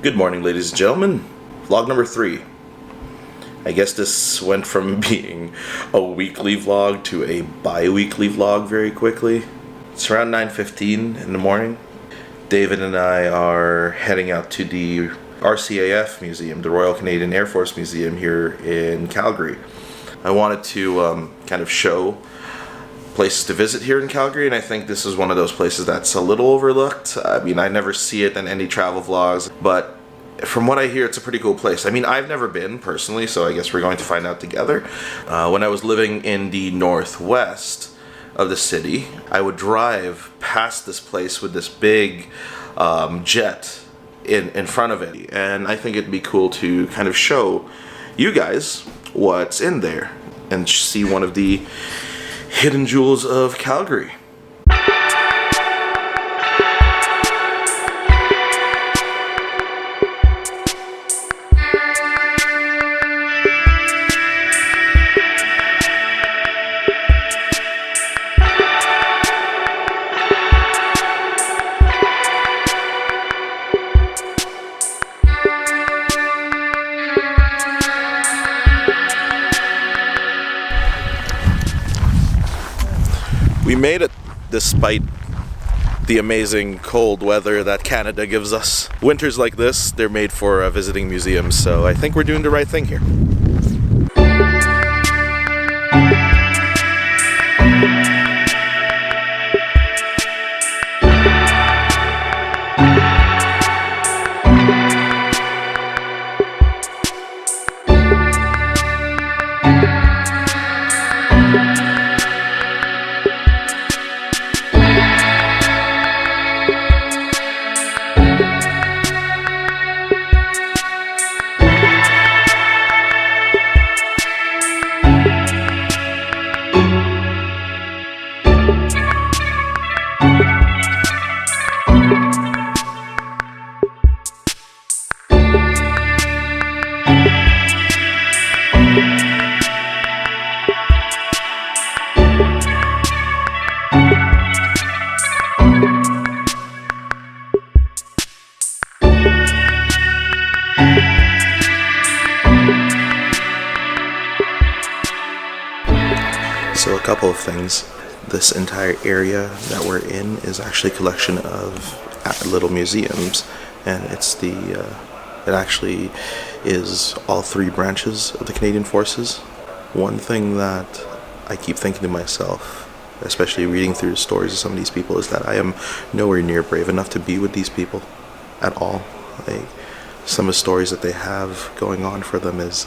Good morning, ladies and gentlemen. Vlog number 3. I guess this went from being a weekly vlog to a bi-weekly vlog very quickly. It's around 9:15 in the morning. David and I are heading out to the RCAF Museum, the Royal Canadian Air Force Museum here in Calgary. I wanted to kind of show places to visit here in Calgary, and I think this is one of those places that's a little overlooked. I mean, I never see it in any travel vlogs, but from what I hear, it's a pretty cool place. I mean, I've never been personally, so I guess we're going to find out together. When I was living in the northwest of the city, I would drive past this place with this big jet in front of it, and I think it'd be cool to kind of show you guys what's in there and see one of the hidden jewels of Calgary. We made it despite the amazing cold weather that Canada gives us. Winters like this, they're made for visiting museums, so I think we're doing the right thing here. So a couple of things. This entire area that we're in is actually a collection of little museums, and it actually is all 3 branches of the Canadian Forces. One thing that I keep thinking to myself, especially reading through the stories of some of these people, is that I am nowhere near brave enough to be with these people at all. Like, some of the stories that they have going on for them is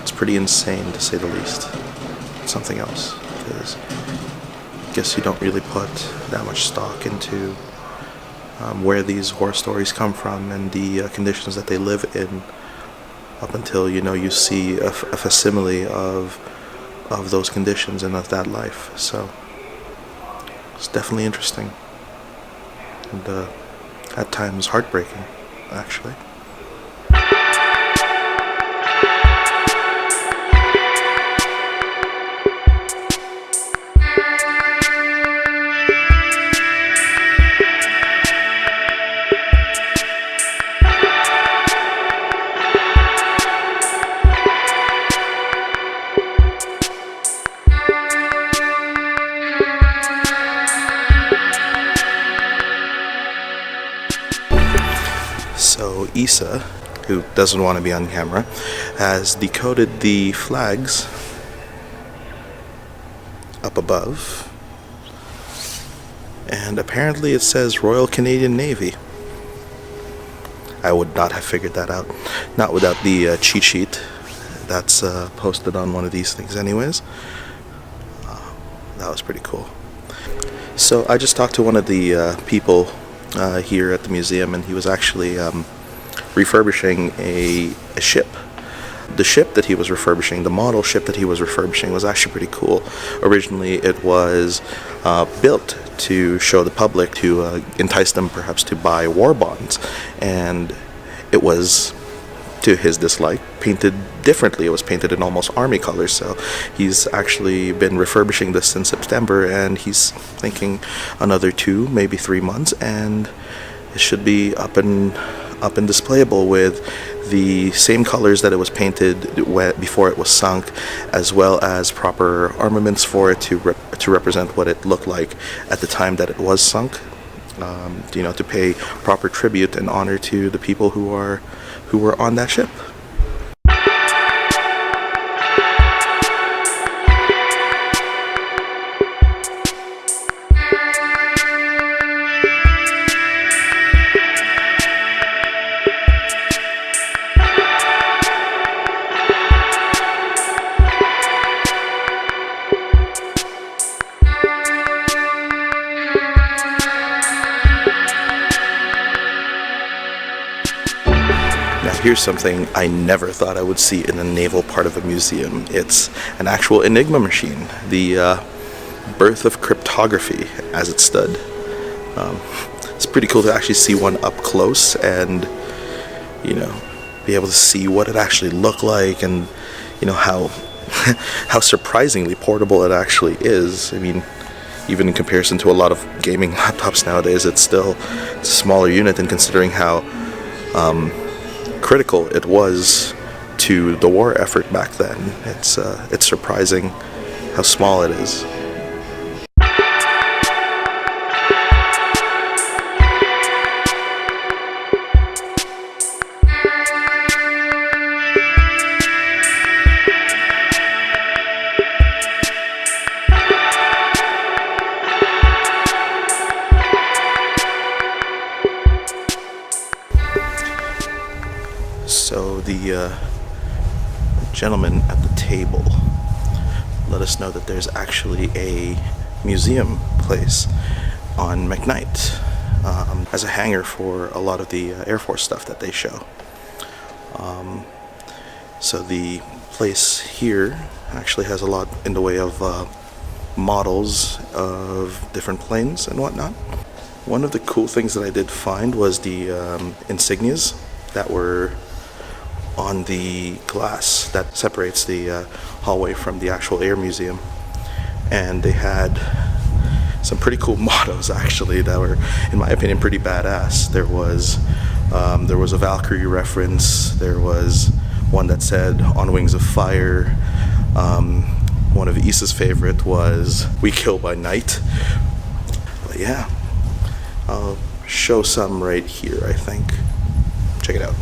it's pretty insane, to say the least. Something else, because I guess you don't really put that much stock into where these horror stories come from and the conditions that they live in, up until you see a facsimile of those conditions and of that life. So it's definitely interesting, and at times heartbreaking, actually. So Isa, who doesn't want to be on camera, has decoded the flags up above, and apparently it says Royal Canadian Navy. I would not have figured that out, not without the cheat sheet that's posted on one of these things anyways. That was pretty cool. So I just talked to one of the people here at the museum, and he was actually refurbishing a ship. The ship that he was refurbishing, the model ship that he was refurbishing, was actually pretty cool. Originally it was built to show the public, to entice them perhaps to buy war bonds, and it was, to his dislike, painted differently. It was painted in almost army colors. So he's actually been refurbishing this since September, and he's thinking another 2, maybe 3 months, and it should be up and displayable with the same colors that it was painted before it was sunk, as well as proper armaments for it to represent what it looked like at the time that it was sunk. To pay proper tribute and honor to the people who were on that ship. Here's something I never thought I would see in a naval part of a museum. It's an actual Enigma machine, the birth of cryptography, as it stood. It's pretty cool to actually see one up close and, be able to see what it actually looked like, and, how how surprisingly portable it actually is. I mean, even in comparison to a lot of gaming laptops nowadays, it's a smaller unit, and considering how critical it was to the war effort back then, it's surprising how small it is. So the gentleman at the table let us know that there's actually a museum place on McKnight as a hangar for a lot of the Air Force stuff that they show. So the place here actually has a lot in the way of models of different planes and whatnot. One of the cool things that I did find was the insignias that were on the glass that separates the hallway from the actual air museum, and they had some pretty cool mottos actually that were, in my opinion, pretty badass. There was a Valkyrie reference. There was one that said "On Wings of Fire." One of Issa's favorite was "We kill by night." But yeah, I'll show some right here, I think. Check it out.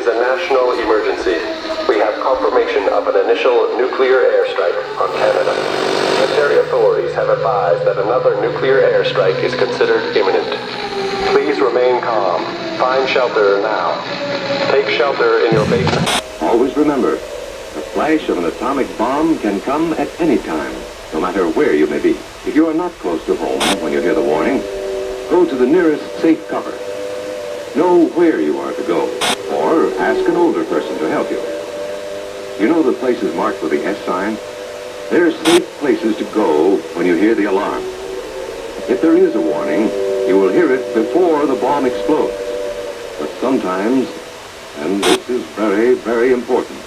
National emergency. We have confirmation of an initial nuclear airstrike on Canada. Military authorities have advised that another nuclear airstrike is considered imminent. Please remain calm. Find shelter now. Take shelter in your basement. Always remember, the flash of an atomic bomb can come at any time, no matter where you may be. If you are not close to home when you hear the warning, go to the nearest safe cover. Know where you are to go, or ask an older person to help you. You know the places marked with the S sign? They're safe places to go when you hear the alarm. If there is a warning, you will hear it before the bomb explodes. But sometimes, and this is very, very important,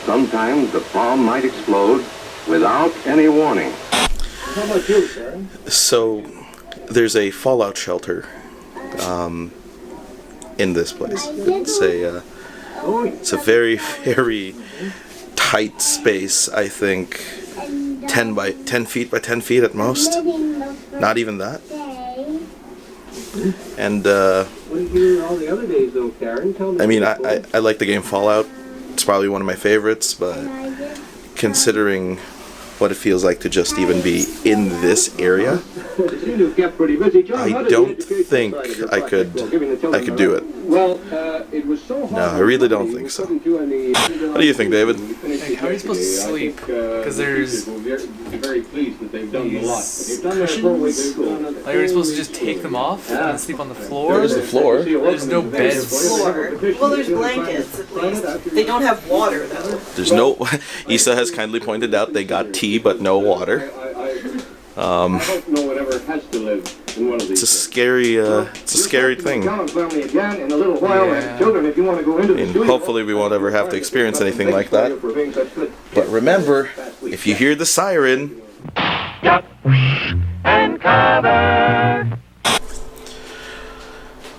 sometimes the bomb might explode without any warning. How about you, Karen? So, there's a fallout shelter in this place. It's a very, very tight space. I think 10 feet by 10 feet at most. Not even that. And What did you do all the other days, though, Karen? Tell me. I mean, I like the game Fallout. It's probably one of my favorites, but considering what it feels like to just even be in this area, I don't think I could do it. Well, it was so hard. No, I really don't think so. What do you think, David? Hey, how are you supposed to sleep? Because there's very pleased that they've done a lot. these cushions. Like, are you supposed to just take them off and sleep on the floor? There's the floor. There's no beds. Floor. Well, there's blankets at least. They don't have water though. There's no. Issa has kindly pointed out they got tea but no water. I hope no one ever has to live in one of these. It's a scary thing. In a little while, Yeah. children, if you want to go into the And studio, hopefully we won't ever have to experience anything like that. But remember, if you hear the siren,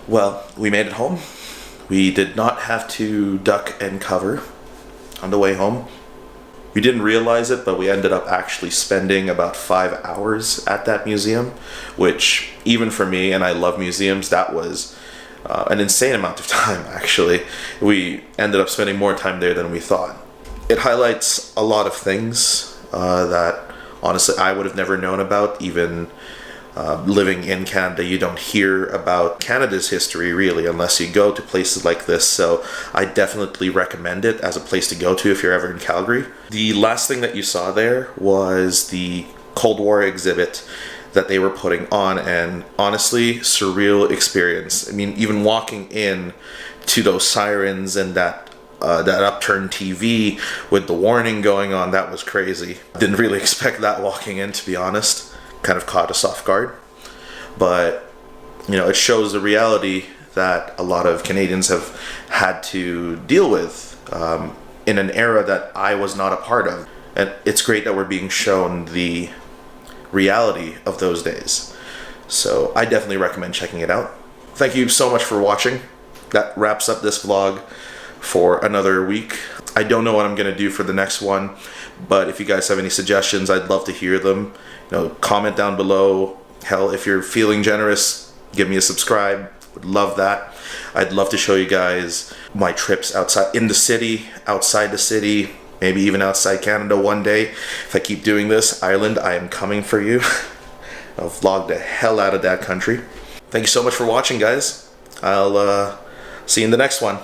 well, we made it home. We did not have to duck and cover on the way home. We didn't realize it, but we ended up actually spending about 5 hours at that museum, which even for me, and I love museums, that was an insane amount of time, actually. We ended up spending more time there than we thought. It highlights a lot of things that honestly I would have never known about. Even living in Canada, you don't hear about Canada's history really unless you go to places like this. So I definitely recommend it as a place to go to if you're ever in Calgary. The last thing that you saw there was the Cold War exhibit that they were putting on, and honestly, surreal experience. I mean, even walking in to those sirens and that upturned TV with the warning going on, that was crazy. Didn't really expect that walking in, to be honest. Kind of caught us off guard. But, you know, it shows the reality that a lot of Canadians have had to deal with in an era that I was not a part of. And it's great that we're being shown the reality of those days. So I definitely recommend checking it out. Thank you so much for watching. That wraps up this vlog for another week. I don't know what I'm gonna do for the next one, but if you guys have any suggestions, I'd love to hear them. You know, comment down below. Hell, if you're feeling generous, give me a subscribe. Would love that. I'd love to show you guys my trips outside in the city, outside the city, maybe even outside Canada one day. If I keep doing this, Ireland, I am coming for you. I'll vlog the hell out of that country. Thank you so much for watching, guys. I'll see you in the next one.